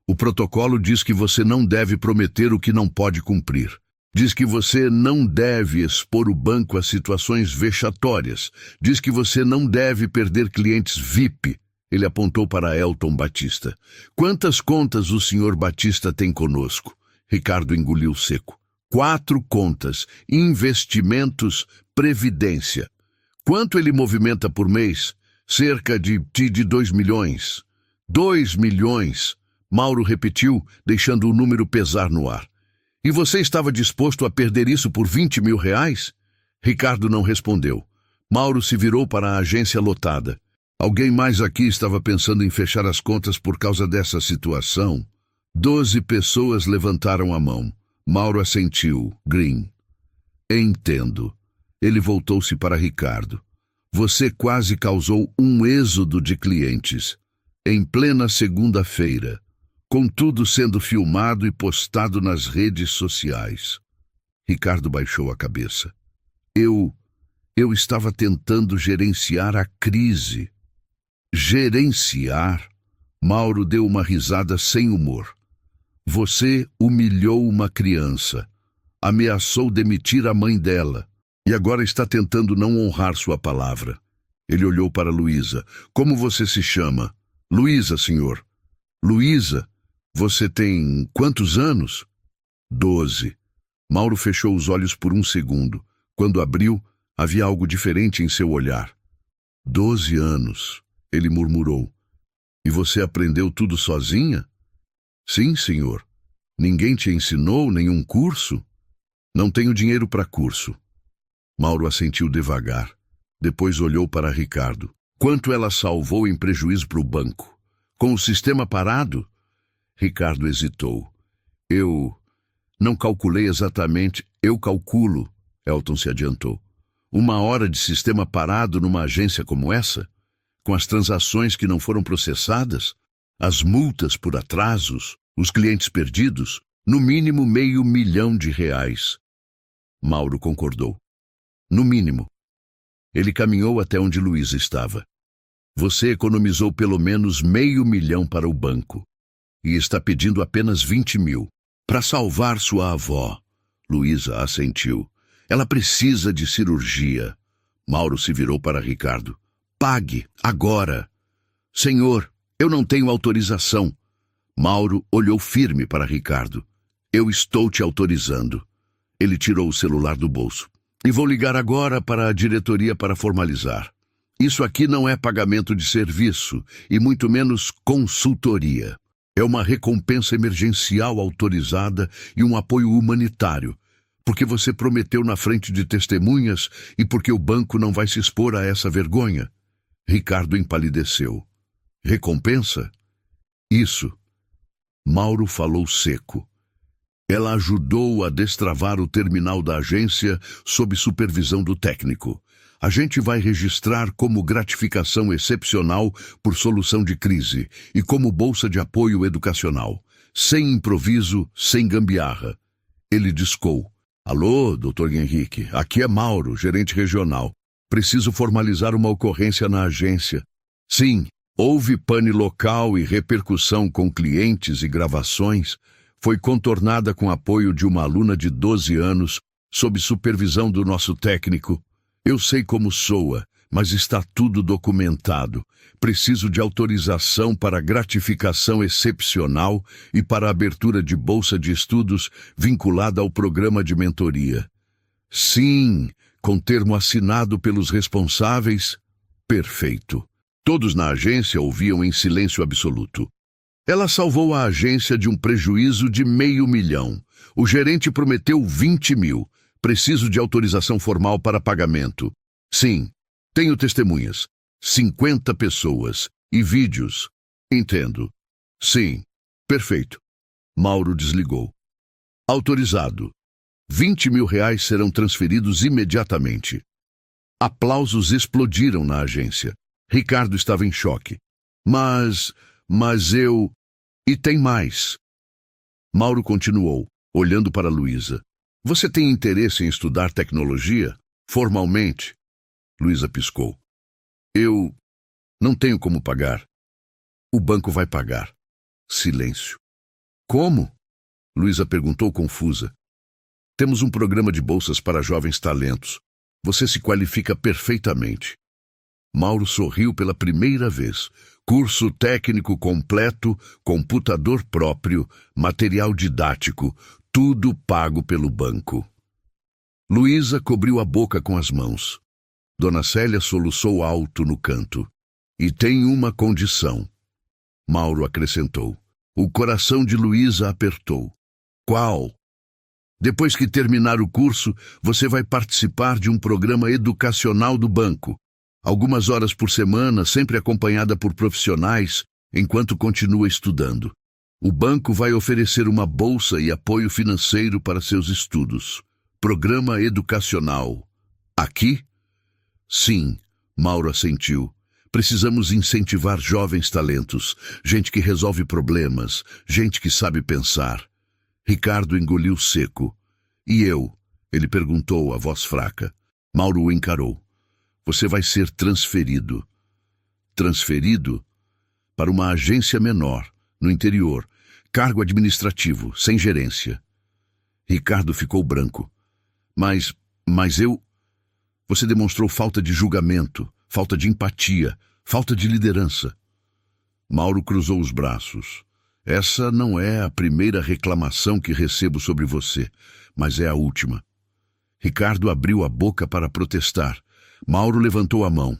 O protocolo diz que você não deve prometer o que não pode cumprir. Diz que você não deve expor o banco a situações vexatórias. Diz que você não deve perder clientes VIP. Ele apontou para Elton Batista. Quantas contas o senhor Batista tem conosco? Ricardo engoliu seco. 4 contas. Investimentos, previdência. Quanto ele movimenta por mês? Cerca de 2 milhões. 2 milhões. Mauro repetiu, deixando o número pesar no ar. E você estava disposto a perder isso por 20 mil reais? Ricardo não respondeu. Mauro se virou para a agência lotada. Alguém mais aqui estava pensando em fechar as contas por causa dessa situação? 12 pessoas levantaram a mão. Mauro assentiu, Green. Entendo. Ele voltou-se para Ricardo. Você quase causou um êxodo de clientes. Em plena segunda-feira. Com tudo sendo filmado e postado nas redes sociais. Ricardo baixou a cabeça. Eu estava tentando gerenciar a crise. Gerenciar? Mauro deu uma risada sem humor. Você humilhou uma criança. Ameaçou demitir a mãe dela. E agora está tentando não honrar sua palavra. Ele olhou para Luísa. Como você se chama? Luísa, senhor. Luísa? Você tem quantos anos? 12. Mauro fechou os olhos por um segundo. Quando abriu, havia algo diferente em seu olhar. 12 anos, ele murmurou. E você aprendeu tudo sozinha? Sim, senhor. Ninguém te ensinou nenhum curso? Não tenho dinheiro para curso. Mauro assentiu devagar. Depois olhou para Ricardo. Quanto ela salvou em prejuízo para o banco? Com o sistema parado? Ricardo hesitou. Eu não calculei exatamente. Eu calculo, Elton se adiantou. 1 hora de sistema parado numa agência como essa? Com as transações que não foram processadas? As multas por atrasos? Os clientes perdidos? No mínimo R$500 mil. Mauro concordou. No mínimo. Ele caminhou até onde Luísa estava. Você economizou pelo menos R$500 mil para o banco. E está pedindo apenas 20 mil. Para salvar sua avó. Luísa assentiu. Ela precisa de cirurgia. Mauro se virou para Ricardo. Pague, agora. Senhor, eu não tenho autorização. Mauro olhou firme para Ricardo. Eu estou te autorizando. Ele tirou o celular do bolso. E vou ligar agora para a diretoria para formalizar. Isso aqui não é pagamento de serviço, e muito menos consultoria. É uma recompensa emergencial autorizada e um apoio humanitário, porque você prometeu na frente de testemunhas e porque o banco não vai se expor a essa vergonha. Ricardo empalideceu. Recompensa? Isso. Mauro falou seco. Ela ajudou a destravar o terminal da agência sob supervisão do técnico. A gente vai registrar como gratificação excepcional por solução de crise e como bolsa de apoio educacional. Sem improviso, sem gambiarra. Ele discou. Alô, Dr. Henrique, aqui é Mauro, gerente regional. Preciso formalizar uma ocorrência na agência. Sim, houve pane local e repercussão com clientes e gravações. Foi contornada com apoio de uma aluna de 12 anos, sob supervisão do nosso técnico. Eu sei como soa, mas está tudo documentado. Preciso de autorização para gratificação excepcional e para abertura de bolsa de estudos vinculada ao programa de mentoria. Sim, com termo assinado pelos responsáveis. Perfeito. Todos na agência ouviam em silêncio absoluto. Ela salvou a agência de um prejuízo de R$500 mil. O gerente prometeu 20 mil. Preciso de autorização formal para pagamento. Sim, tenho testemunhas. 50 pessoas. E vídeos. Entendo. Sim, perfeito. Mauro desligou. Autorizado. R$20 mil serão transferidos imediatamente. Aplausos explodiram na agência. Ricardo estava em choque. Mas eu... E tem mais. Mauro continuou, olhando para Luísa. Você tem interesse em estudar tecnologia? Formalmente? Luísa piscou. Eu não tenho como pagar. O banco vai pagar. Silêncio. Como? Luísa perguntou confusa. Temos um programa de bolsas para jovens talentos. Você se qualifica perfeitamente. Mauro sorriu pela primeira vez. Curso técnico completo, computador próprio, material didático, tudo pago pelo banco. Luísa cobriu a boca com as mãos. Dona Célia soluçou alto no canto. E tem uma condição. Mauro acrescentou. O coração de Luísa apertou. Qual? Depois que terminar o curso, você vai participar de um programa educacional do banco. Algumas horas por semana, sempre acompanhada por profissionais, enquanto continua estudando. O banco vai oferecer uma bolsa e apoio financeiro para seus estudos. Programa educacional. Aqui? Sim, Mauro assentiu. Precisamos incentivar jovens talentos, gente que resolve problemas, gente que sabe pensar. Ricardo engoliu seco. E eu? Ele perguntou, a voz fraca. Mauro o encarou. Você vai ser transferido. Transferido? Para uma agência menor, no interior. Cargo administrativo, sem gerência. Ricardo ficou branco. Mas eu... Você demonstrou falta de julgamento, falta de empatia, falta de liderança. Mauro cruzou os braços. Essa não é a primeira reclamação que recebo sobre você, mas é a última. Ricardo abriu a boca para protestar. Mauro levantou a mão.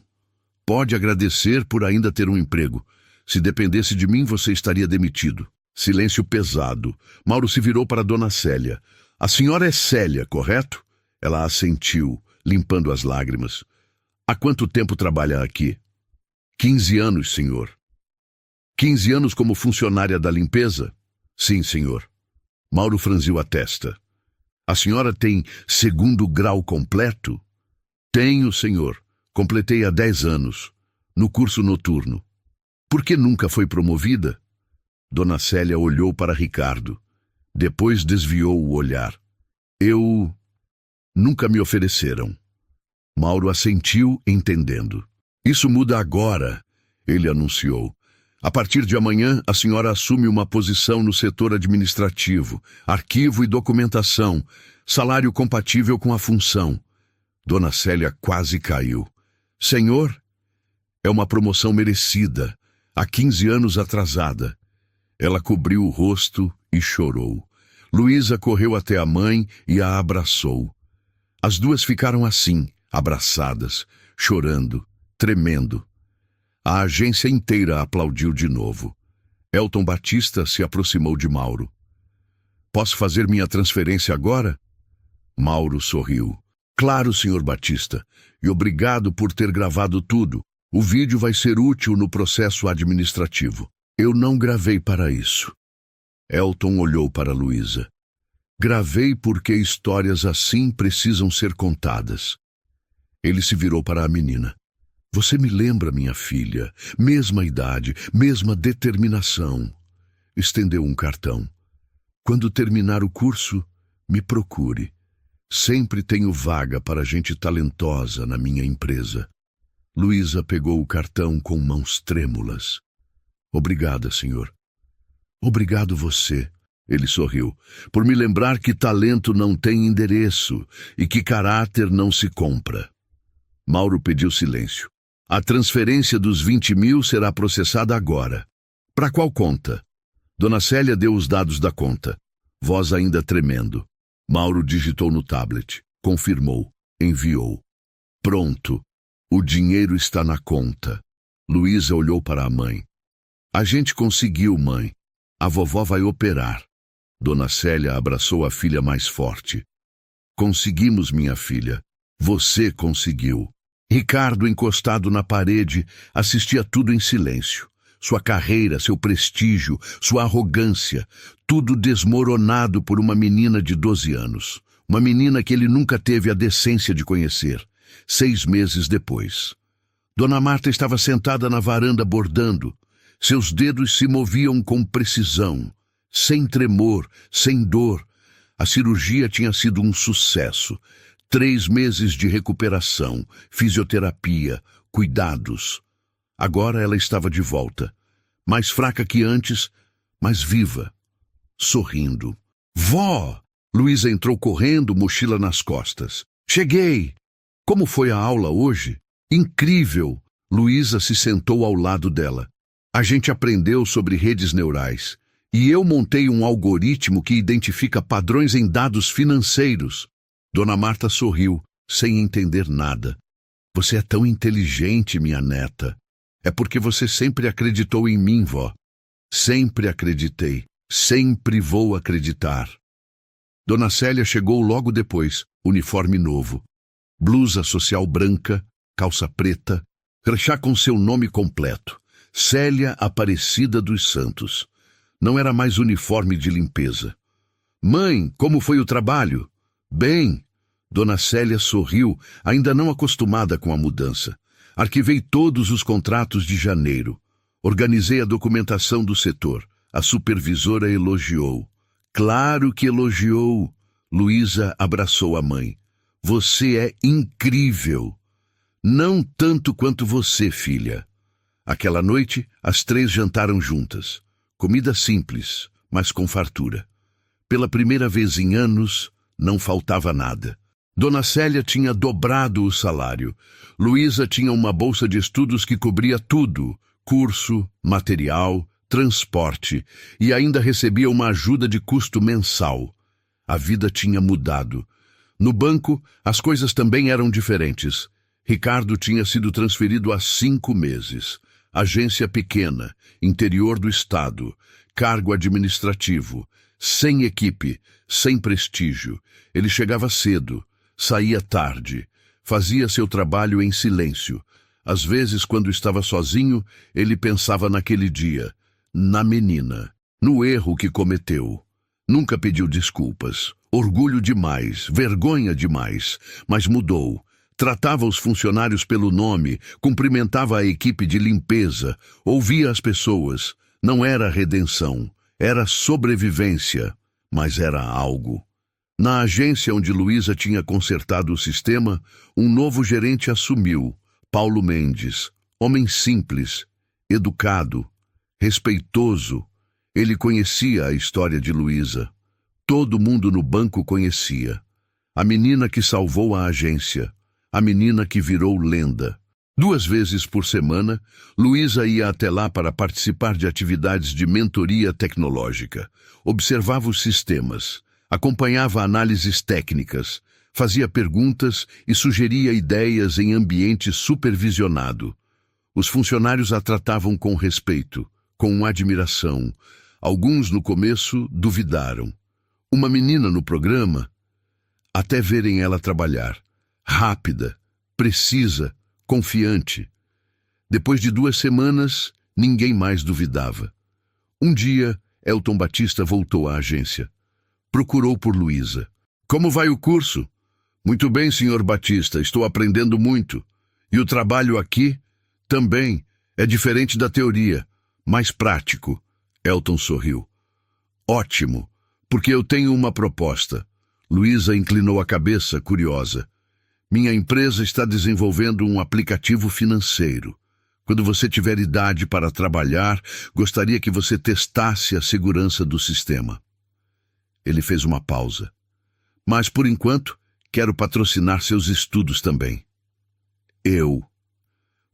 Pode agradecer por ainda ter um emprego. Se dependesse de mim, você estaria demitido. Silêncio pesado. Mauro se virou para Dona Célia. A senhora é Célia, correto? Ela assentiu, limpando as lágrimas. Há quanto tempo trabalha aqui? 15 anos, senhor. 15 anos como funcionária da limpeza? Sim, senhor. Mauro franziu a testa. A senhora tem 2º grau completo? Tenho, senhor. Completei há 10 anos, no curso noturno. Por que nunca foi promovida? Dona Célia olhou para Ricardo. Depois desviou o olhar. Nunca me ofereceram. Mauro assentiu, entendendo. Isso muda agora, ele anunciou. A partir de amanhã, a senhora assume uma posição no setor administrativo, arquivo e documentação, salário compatível com a função. Dona Célia quase caiu. Senhor, é uma promoção merecida, há 15 anos atrasada. Ela cobriu o rosto e chorou. Luísa correu até a mãe e a abraçou. As duas ficaram assim, abraçadas, chorando, tremendo. A agência inteira aplaudiu de novo. Elton Batista se aproximou de Mauro. Posso fazer minha transferência agora? Mauro sorriu. Claro, senhor Batista, e obrigado por ter gravado tudo. O vídeo vai ser útil no processo administrativo. Eu não gravei para isso. Elton olhou para Luísa. Gravei porque histórias assim precisam ser contadas. Ele se virou para a menina. Você me lembra, minha filha. Mesma idade, mesma determinação. Estendeu um cartão. Quando terminar o curso, me procure. Sempre tenho vaga para gente talentosa na minha empresa. Luísa pegou o cartão com mãos trêmulas. Obrigada, senhor. Obrigado você. Ele sorriu, por me lembrar que talento não tem endereço e que caráter não se compra. Mauro pediu silêncio. A transferência dos 20.000 será processada agora. Para qual conta? Dona Célia deu os dados da conta. Voz ainda tremendo. Mauro digitou no tablet. Confirmou. Enviou. Pronto. O dinheiro está na conta. Luísa olhou para a mãe. A gente conseguiu, mãe. A vovó vai operar. Dona Célia abraçou a filha mais forte. Conseguimos, minha filha. Você conseguiu. Ricardo, encostado na parede, assistia tudo em silêncio. Sua carreira, seu prestígio, sua arrogância, tudo desmoronado por uma menina de 12 anos. Uma menina que ele nunca teve a decência de conhecer. 6 meses depois. Dona Marta estava sentada na varanda bordando. Seus dedos se moviam com precisão, sem tremor, sem dor. A cirurgia tinha sido um sucesso. 3 meses de recuperação, fisioterapia, cuidados. Agora ela estava de volta, mais fraca que antes, mas viva, sorrindo. Vó! Luísa entrou correndo, mochila nas costas. Cheguei! Como foi a aula hoje? Incrível! Luísa se sentou ao lado dela. A gente aprendeu sobre redes neurais. E eu montei um algoritmo que identifica padrões em dados financeiros. Dona Marta sorriu, sem entender nada. Você é tão inteligente, minha neta. É porque você sempre acreditou em mim, vó. Sempre acreditei. Sempre vou acreditar. Dona Célia chegou logo depois, uniforme novo. Blusa social branca, calça preta, crachá com seu nome completo. Célia Aparecida dos Santos. Não era mais uniforme de limpeza. Mãe, como foi o trabalho? Bem. Dona Célia sorriu, ainda não acostumada com a mudança. Arquivei todos os contratos de janeiro. Organizei a documentação do setor. A supervisora elogiou. Claro que elogiou. Luísa abraçou a mãe. Você é incrível. Não tanto quanto você, filha. Aquela noite, as 3 jantaram juntas. Comida simples, mas com fartura. Pela primeira vez em anos, não faltava nada. Dona Célia tinha dobrado o salário. Luísa tinha uma bolsa de estudos que cobria tudo: curso, material, transporte, e ainda recebia uma ajuda de custo mensal. A vida tinha mudado. No banco, as coisas também eram diferentes. Ricardo tinha sido transferido há 5 meses. Agência pequena, interior do estado, cargo administrativo, sem equipe, sem prestígio. Ele chegava cedo, saía tarde, fazia seu trabalho em silêncio. Às vezes, quando estava sozinho, ele pensava naquele dia, na menina, no erro que cometeu. Nunca pediu desculpas, orgulho demais, vergonha demais, mas mudou. Tratava os funcionários pelo nome, cumprimentava a equipe de limpeza, ouvia as pessoas. Não era redenção, era sobrevivência, mas era algo. Na agência onde Luísa tinha consertado o sistema, um novo gerente assumiu, Paulo Mendes. Homem simples, educado, respeitoso. Ele conhecia a história de Luísa. Todo mundo no banco conhecia. A menina que salvou a agência. A menina que virou lenda. 2 vezes por semana, Luísa ia até lá para participar de atividades de mentoria tecnológica. Observava os sistemas, acompanhava análises técnicas, fazia perguntas e sugeria ideias em ambiente supervisionado. Os funcionários a tratavam com respeito, com admiração. Alguns, no começo, duvidaram. Uma menina no programa, até verem ela trabalhar. Rápida, precisa, confiante. Depois de 2 semanas, ninguém mais duvidava. Um dia, Elton Batista voltou à agência. Procurou por Luísa. Como vai o curso? Muito bem, senhor Batista, estou aprendendo muito. E o trabalho aqui? Também. É diferente da teoria, mais prático. Elton sorriu. Ótimo, porque eu tenho uma proposta. Luísa inclinou a cabeça, curiosa. Minha empresa está desenvolvendo um aplicativo financeiro. Quando você tiver idade para trabalhar, gostaria que você testasse a segurança do sistema. Ele fez uma pausa. Mas, por enquanto, quero patrocinar seus estudos também.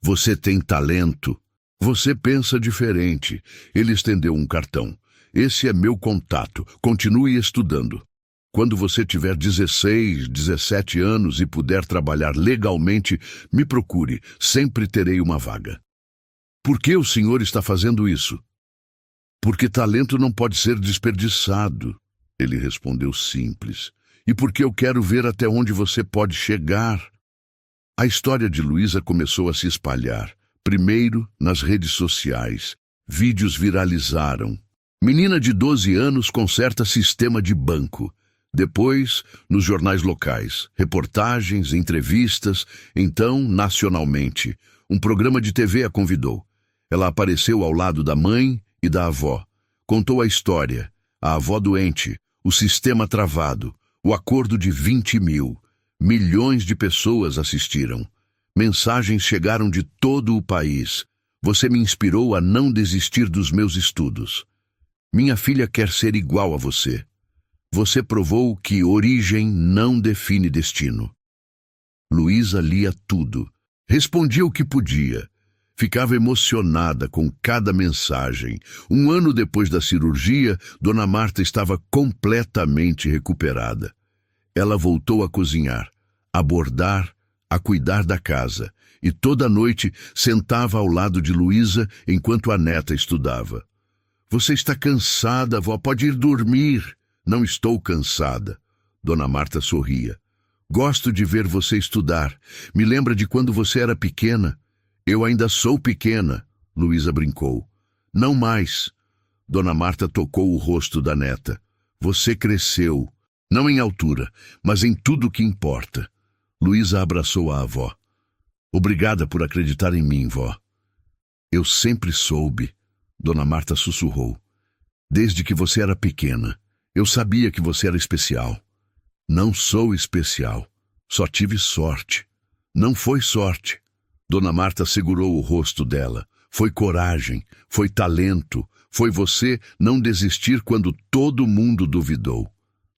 Você tem talento. Você pensa diferente. Ele estendeu um cartão. Esse é meu contato. Continue estudando. Quando você tiver 16, 17 anos e puder trabalhar legalmente, me procure. Sempre terei uma vaga. Por que o senhor está fazendo isso? Porque talento não pode ser desperdiçado. Ele respondeu simples. E porque eu quero ver até onde você pode chegar. A história de Luísa começou a se espalhar. Primeiro, nas redes sociais. Vídeos viralizaram. Menina de 12 anos conserta sistema de banco. Depois, nos jornais locais, reportagens, entrevistas, então, nacionalmente. Um programa de TV a convidou. Ela apareceu ao lado da mãe e da avó. Contou a história. A avó doente, o sistema travado, o acordo de 20 mil. Milhões de pessoas assistiram. Mensagens chegaram de todo o país. Você me inspirou a não desistir dos meus estudos. Minha filha quer ser igual a você. Você provou que origem não define destino. Luísa lia tudo. Respondia o que podia. Ficava emocionada com cada mensagem. Um ano depois da cirurgia, Dona Marta estava completamente recuperada. Ela voltou a cozinhar, a bordar, a cuidar da casa, e toda noite sentava ao lado de Luísa enquanto a neta estudava. Você está cansada, vó, pode ir dormir. Não estou cansada. Dona Marta sorria. Gosto de ver você estudar. Me lembra de quando você era pequena. Eu ainda sou pequena, Luísa brincou. Não mais. Dona Marta tocou o rosto da neta. Você cresceu. Não em altura, mas em tudo que importa. Luísa abraçou a avó. Obrigada por acreditar em mim, vó. Eu sempre soube, Dona Marta sussurrou. Desde que você era pequena. Eu sabia que você era especial. Não sou especial. Só tive sorte. Não foi sorte. Dona Marta segurou o rosto dela. Foi coragem, foi talento, foi você não desistir quando todo mundo duvidou.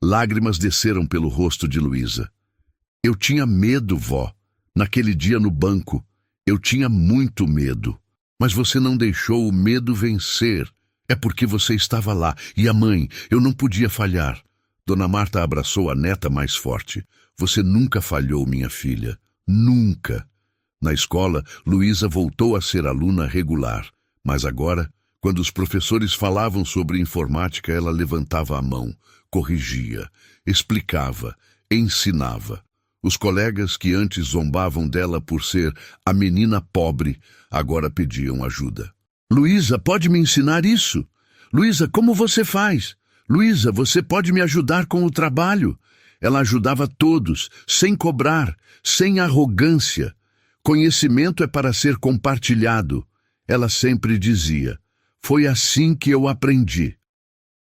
Lágrimas desceram pelo rosto de Luísa. Eu tinha medo, vó. Naquele dia no banco, eu tinha muito medo. Mas você não deixou o medo vencer. É porque você estava lá. E a mãe, eu não podia falhar. Dona Marta abraçou a neta mais forte. Você nunca falhou, minha filha. Nunca. Na escola, Luísa voltou a ser aluna regular. Mas agora, quando os professores falavam sobre informática, ela levantava a mão, corrigia, explicava, ensinava. Os colegas que antes zombavam dela por ser a menina pobre, agora pediam ajuda. Luísa, pode me ensinar isso? Luísa, como você faz? Luísa, você pode me ajudar com o trabalho? Ela ajudava todos, sem cobrar, sem arrogância. Conhecimento é para ser compartilhado. Ela sempre dizia. Foi assim que eu aprendi.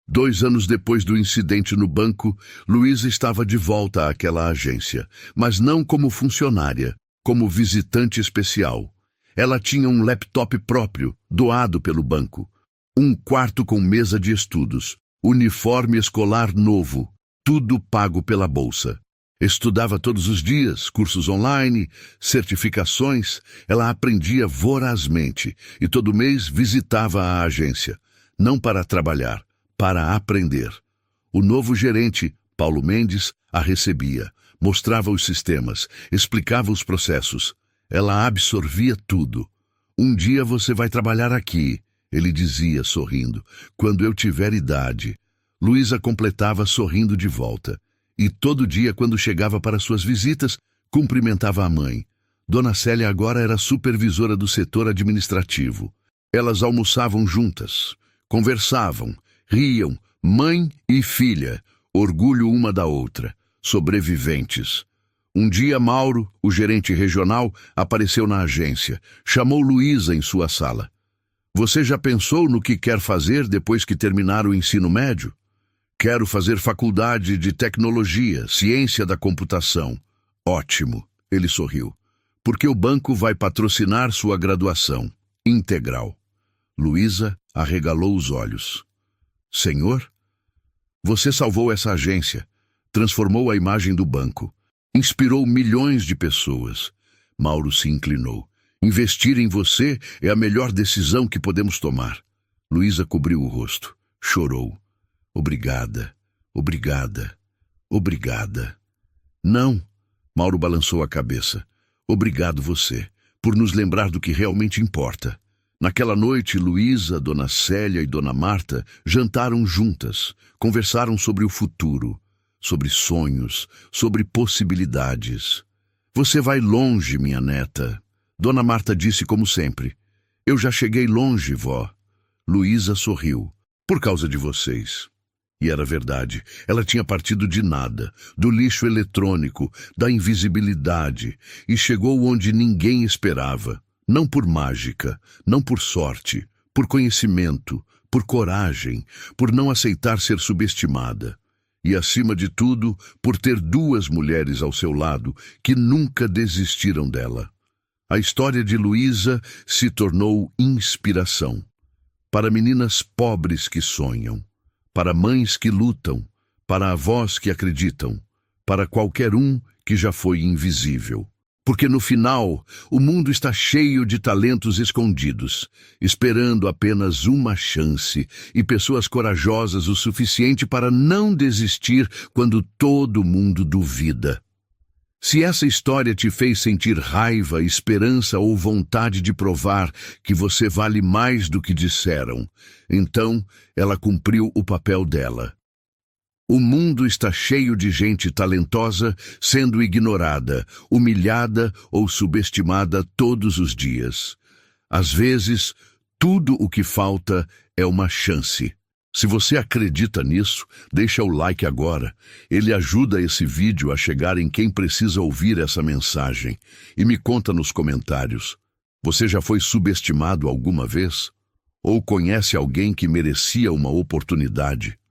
2 anos depois do incidente no banco, Luísa estava de volta àquela agência, mas não como funcionária, como visitante especial. Ela tinha um laptop próprio, doado pelo banco, um quarto com mesa de estudos, uniforme escolar novo, tudo pago pela bolsa. Estudava todos os dias, cursos online, certificações. Ela aprendia vorazmente e todo mês visitava a agência, não para trabalhar, para aprender. O novo gerente, Paulo Mendes, a recebia, mostrava os sistemas, explicava os processos. Ela absorvia tudo. Um dia você vai trabalhar aqui, ele dizia, sorrindo, quando eu tiver idade. Luísa completava sorrindo de volta. E todo dia, quando chegava para suas visitas, cumprimentava a mãe. Dona Célia agora era supervisora do setor administrativo. Elas almoçavam juntas, conversavam, Riam, mãe e filha, orgulho uma da outra, sobreviventes. Um dia, Mauro, o gerente regional, apareceu na agência. Chamou Luísa em sua sala. Você já pensou no que quer fazer depois que terminar o ensino médio? Quero fazer faculdade de tecnologia, ciência da computação. Ótimo, ele sorriu. Porque o banco vai patrocinar sua graduação, integral. Luísa arregalou os olhos. Senhor? Você salvou essa agência, transformou a imagem do banco, inspirou milhões de pessoas. Mauro se inclinou. Investir em você é a melhor decisão que podemos tomar. Luísa cobriu o rosto, chorou. Obrigada, obrigada, obrigada. Não, Mauro balançou a cabeça. Obrigado você, por nos lembrar do que realmente importa. Naquela noite, Luísa, Dona Célia e Dona Marta jantaram juntas, conversaram sobre o futuro, sobre sonhos, sobre possibilidades. Você vai longe, minha neta. Dona Marta disse como sempre. Eu já cheguei longe, vó. Luísa sorriu. Por causa de vocês. E era verdade, ela tinha partido de nada, do lixo eletrônico, da invisibilidade, e chegou onde ninguém esperava. Não por mágica, não por sorte, por conhecimento, por coragem, por não aceitar ser subestimada. E, acima de tudo, por ter duas mulheres ao seu lado que nunca desistiram dela. A história de Luísa se tornou inspiração. Para meninas pobres que sonham, para mães que lutam, para avós que acreditam, para qualquer um que já foi invisível. Porque no final, o mundo está cheio de talentos escondidos, esperando apenas uma chance e pessoas corajosas o suficiente para não desistir quando todo mundo duvida. Se essa história te fez sentir raiva, esperança ou vontade de provar que você vale mais do que disseram, então ela cumpriu o papel dela. O mundo está cheio de gente talentosa sendo ignorada, humilhada ou subestimada todos os dias. Às vezes, tudo o que falta é uma chance. Se você acredita nisso, deixa o like agora. Ele ajuda esse vídeo a chegar em quem precisa ouvir essa mensagem. E me conta nos comentários. Você já foi subestimado alguma vez? Ou conhece alguém que merecia uma oportunidade?